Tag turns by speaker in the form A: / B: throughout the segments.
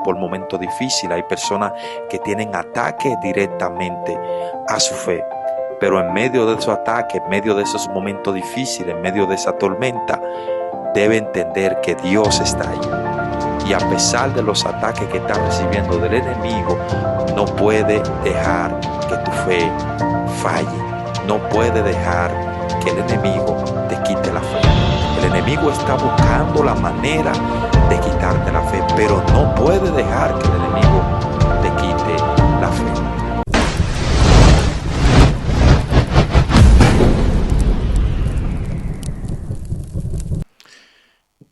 A: por momentos difíciles, hay personas que tienen ataques directamente a su fe, pero en medio de esos ataques, en medio de esos momentos difíciles, en medio de esa tormenta, debe entender que Dios está ahí. Y a pesar de los ataques que está recibiendo del enemigo, no puede dejar que tu fe falle. No puede dejar que el enemigo te quite la fe. El enemigo está buscando la manera de quitarte la fe, pero no puede dejar que el enemigo te quite la fe.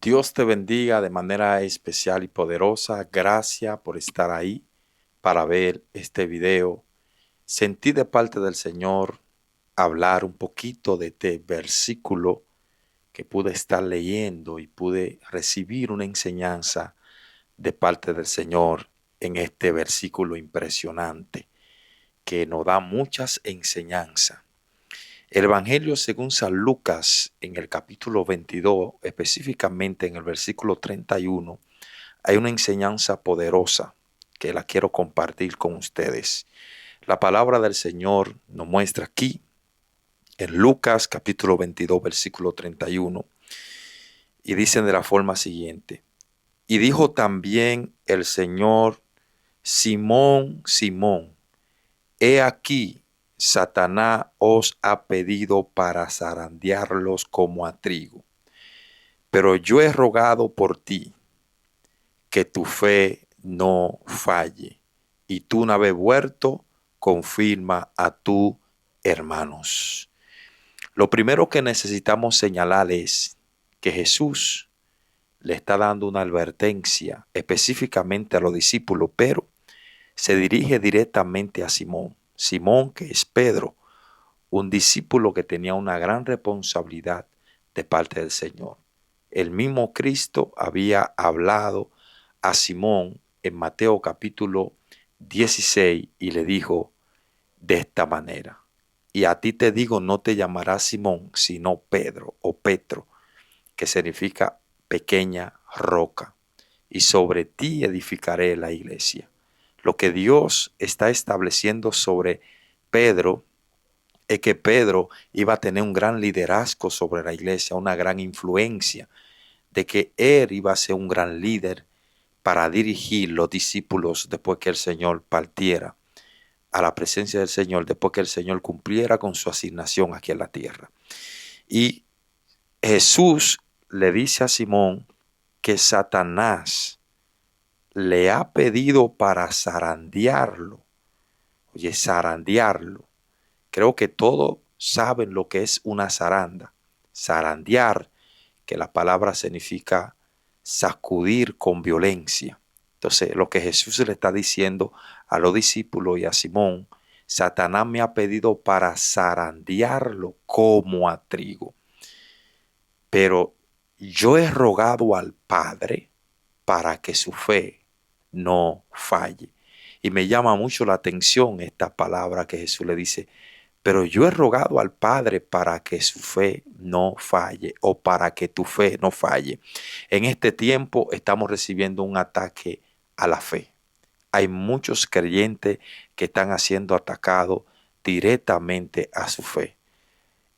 A: Dios te bendiga de manera especial y poderosa. Gracias por estar ahí para ver este video. Sentí de parte del Señor hablar un poquito de este versículo que pude estar leyendo y pude recibir una enseñanza de parte del Señor en este versículo impresionante que nos da muchas enseñanzas. El Evangelio según San Lucas en el capítulo 22, específicamente en el versículo 31, hay una enseñanza poderosa que la quiero compartir con ustedes. La palabra del Señor nos muestra aquí en Lucas capítulo 22, versículo 31, y dicen de la forma siguiente: y dijo también el Señor: Simón, Simón, he aquí, Satanás os ha pedido para zarandearlos como a trigo. Pero yo he rogado por ti, que tu fe no falle, y tú una vez vuelto, confirma a tus hermanos. Lo primero que necesitamos señalar es que Jesús le está dando una advertencia específicamente a los discípulos, pero se dirige directamente a Simón. Simón, que es Pedro, un discípulo que tenía una gran responsabilidad de parte del Señor. El mismo Cristo había hablado a Simón en Mateo capítulo 16 y le dijo de esta manera: y a ti te digo, no te llamarás Simón, sino Pedro o Petro, que significa pequeña roca, y sobre ti edificaré la iglesia. Lo que Dios está estableciendo sobre Pedro es que Pedro iba a tener un gran liderazgo sobre la iglesia, una gran influencia, de que él iba a ser un gran líder para dirigir los discípulos después que el Señor partiera a la presencia del Señor, después que el Señor cumpliera con su asignación aquí en la tierra. Y Jesús le dice a Simón que Satanás le ha pedido para zarandearlo. Oye, zarandearlo. Creo que todos saben lo que es una zaranda. Zarandear, que la palabra significa sacudir con violencia. Entonces, lo que Jesús le está diciendo a los discípulos y a Simón: Satanás me ha pedido para zarandearlo como a trigo. Pero yo he rogado al Padre para que su fe no falle. Y me llama mucho la atención esta palabra que Jesús le dice: pero yo he rogado al Padre para que su fe no falle, o para que tu fe no falle. En este tiempo estamos recibiendo un ataque a la fe. Hay muchos creyentes que están siendo atacados directamente a su fe.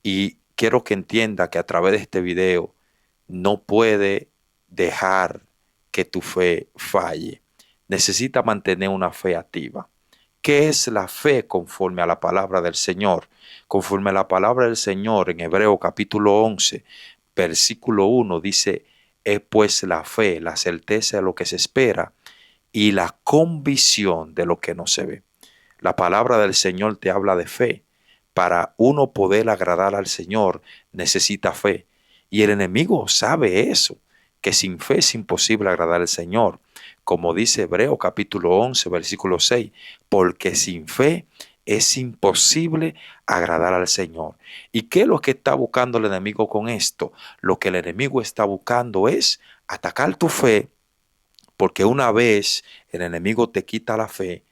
A: Y quiero que entienda que a través de este video no puede dejar que tu fe falle. Necesita mantener una fe activa. ¿Qué es la fe conforme a la palabra del Señor? Conforme a la palabra del Señor en Hebreo capítulo 11, versículo 1 dice: es pues la fe, la certeza de lo que se espera y la convicción de lo que no se ve. La palabra del Señor te habla de fe. Para uno poder agradar al Señor necesita fe. Y el enemigo sabe eso, que sin fe es imposible agradar al Señor. Como dice Hebreo capítulo 11, versículo 6, porque sin fe es imposible agradar al Señor. ¿Y qué es lo que está buscando el enemigo con esto? Lo que el enemigo está buscando es atacar tu fe, porque una vez el enemigo te quita la fe,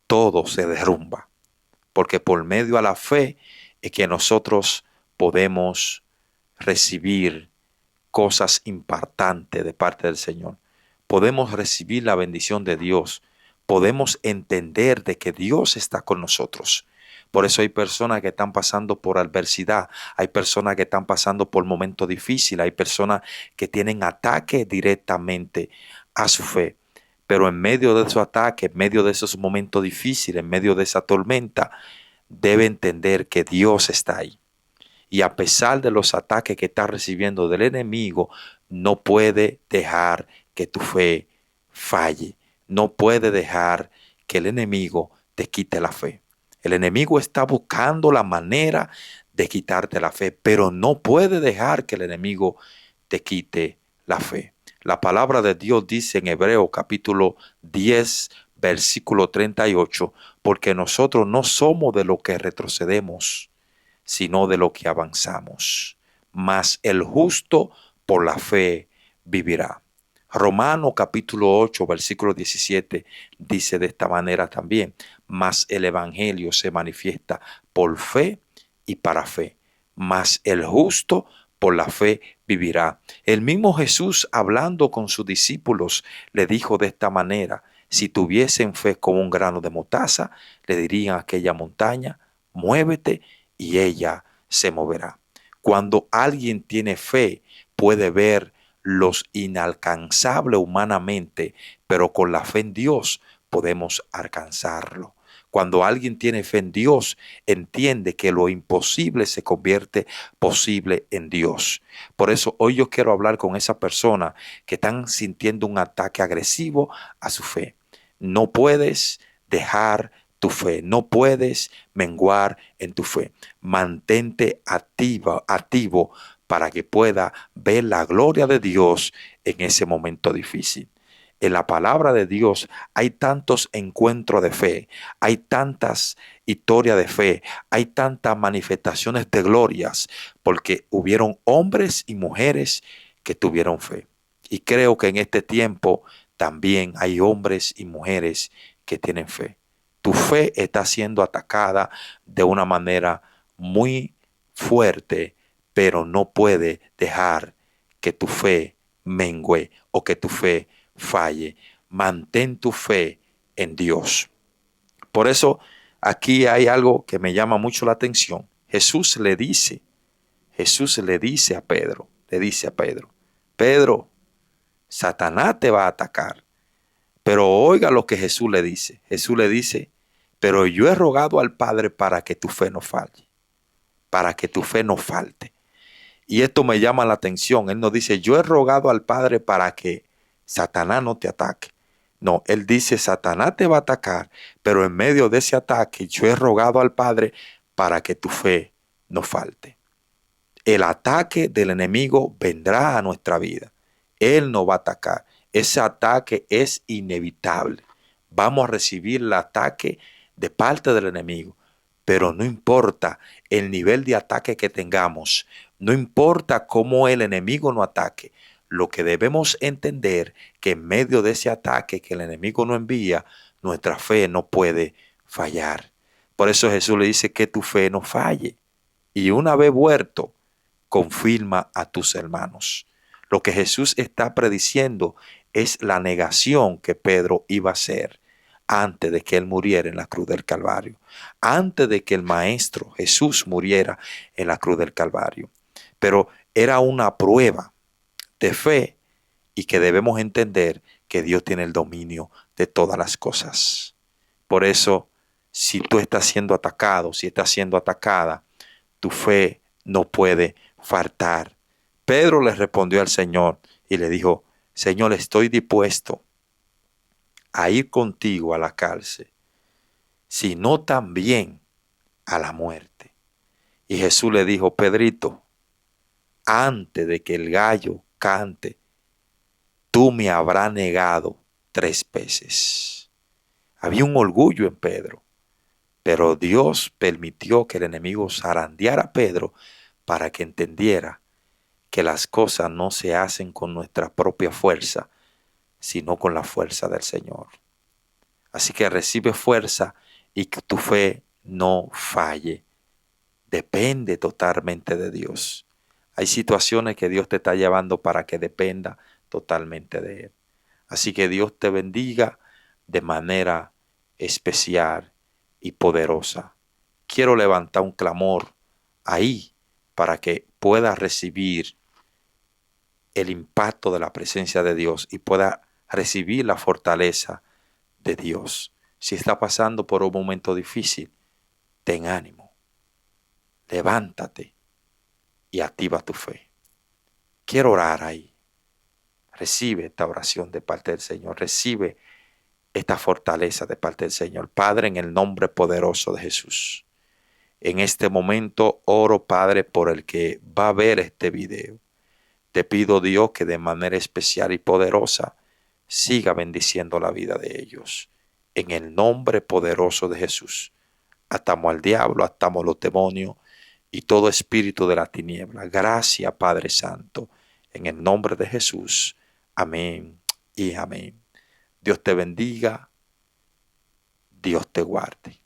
A: todo se derrumba. Porque por medio a la fe es que nosotros podemos recibir cosas impactantes de parte del Señor. podemos recibir la bendición de Dios, podemos entender de que Dios está con nosotros. Por eso hay personas que están pasando por adversidad, hay personas que están pasando por momentos difíciles, hay personas que tienen ataques directamente a su fe. Pero en medio de esos ataques, en medio de esos momentos difíciles, en medio de esa tormenta, debe entender que Dios está ahí. Y a pesar de los ataques que está recibiendo del enemigo, no puede dejar que tu fe falle. No puede dejar que el enemigo te quite la fe. El enemigo está buscando la manera de quitarte la fe, pero no puede dejar que el enemigo te quite la fe. La palabra de Dios dice en Hebreo capítulo 10, versículo 38, porque nosotros no somos de lo que retrocedemos, sino de lo que avanzamos. Mas el justo por la fe vivirá. Romano capítulo 8, versículo 17 dice de esta manera también, mas el evangelio se manifiesta por fe y para fe, mas el justo por la fe vivirá. El mismo Jesús, hablando con sus discípulos, le dijo de esta manera, si tuviesen fe como un grano de mostaza, le dirían a aquella montaña, muévete, y ella se moverá. Cuando alguien tiene fe, puede ver los inalcanzables humanamente, pero con la fe en Dios podemos alcanzarlo. Cuando alguien tiene fe en Dios, entiende que lo imposible se convierte posible en Dios. Por eso hoy yo quiero hablar con esa persona que están sintiendo un ataque agresivo a su fe. No puedes dejar tu fe, no puedes menguar en tu fe. Mantente activo para que pueda ver la gloria de Dios en ese momento difícil. En la palabra de Dios hay tantos encuentros de fe, hay tantas historias de fe, hay tantas manifestaciones de glorias, porque hubieron hombres y mujeres que tuvieron fe. Y creo que en este tiempo también hay hombres y mujeres que tienen fe. Tu fe está siendo atacada de una manera muy fuerte, pero no puede dejar que tu fe mengüe o que tu fe falle. Mantén tu fe en Dios. Por eso aquí hay algo que me llama mucho la atención. Jesús le dice a Pedro, Pedro, Satanás te va a atacar. Pero oiga lo que Jesús le dice. Jesús le dice, pero yo he rogado al Padre para que tu fe no falle, para que tu fe no falte. Y esto me llama la atención. Él no dice, yo he rogado al Padre para que Satanás no te ataque. No, él dice, Satanás te va a atacar, pero en medio de ese ataque yo he rogado al Padre para que tu fe no falte. El ataque del enemigo vendrá a nuestra vida. Él nos va a atacar. Ese ataque es inevitable. Vamos a recibir el ataque de parte del enemigo. Pero no importa el nivel de ataque que tengamos, no importa cómo el enemigo nos ataque, lo que debemos entender que en medio de ese ataque que el enemigo nos envía, nuestra fe no puede fallar. Por eso Jesús le dice que tu fe no falle. Y una vez vuelto, confirma a tus hermanos. Lo que Jesús está prediciendo es la negación que Pedro iba a hacer antes de que él muriera en la cruz del Calvario, antes de que el Maestro Jesús muriera en la cruz del Calvario. Pero era una prueba de fe y que debemos entender que Dios tiene el dominio de todas las cosas. Por eso, si tú estás siendo atacado, si estás siendo atacada, tu fe no puede faltar. Pedro le respondió al Señor y le dijo, Señor, estoy dispuesto a ir contigo a la cárcel, sino también a la muerte. Y Jesús le dijo, Pedrito, antes de que el gallo cante, tú me habrás negado 3 veces. Había un orgullo en Pedro, pero Dios permitió que el enemigo zarandeara a Pedro para que entendiera que las cosas no se hacen con nuestra propia fuerza, sino con la fuerza del Señor. Así que recibe fuerza y que tu fe no falle. Depende totalmente de Dios. Hay situaciones que Dios te está llevando para que dependa totalmente de Él. Así que Dios te bendiga de manera especial y poderosa. Quiero levantar un clamor ahí para que puedas recibir el impacto de la presencia de Dios y pueda recibir la fortaleza de Dios. Si está pasando por un momento difícil, ten ánimo, levántate y activa tu fe. Quiero orar ahí. Recibe esta oración de parte del Señor. Recibe esta fortaleza de parte del Señor. Padre, en el nombre poderoso de Jesús. En este momento oro, Padre, por el que va a ver este video. Te pido, Dios, que de manera especial y poderosa siga bendiciendo la vida de ellos. En el nombre poderoso de Jesús. Atamos al diablo, atamos los demonios y todo espíritu de la tiniebla. Gracias, Padre Santo. En el nombre de Jesús. Amén y amén. Dios te bendiga. Dios te guarde.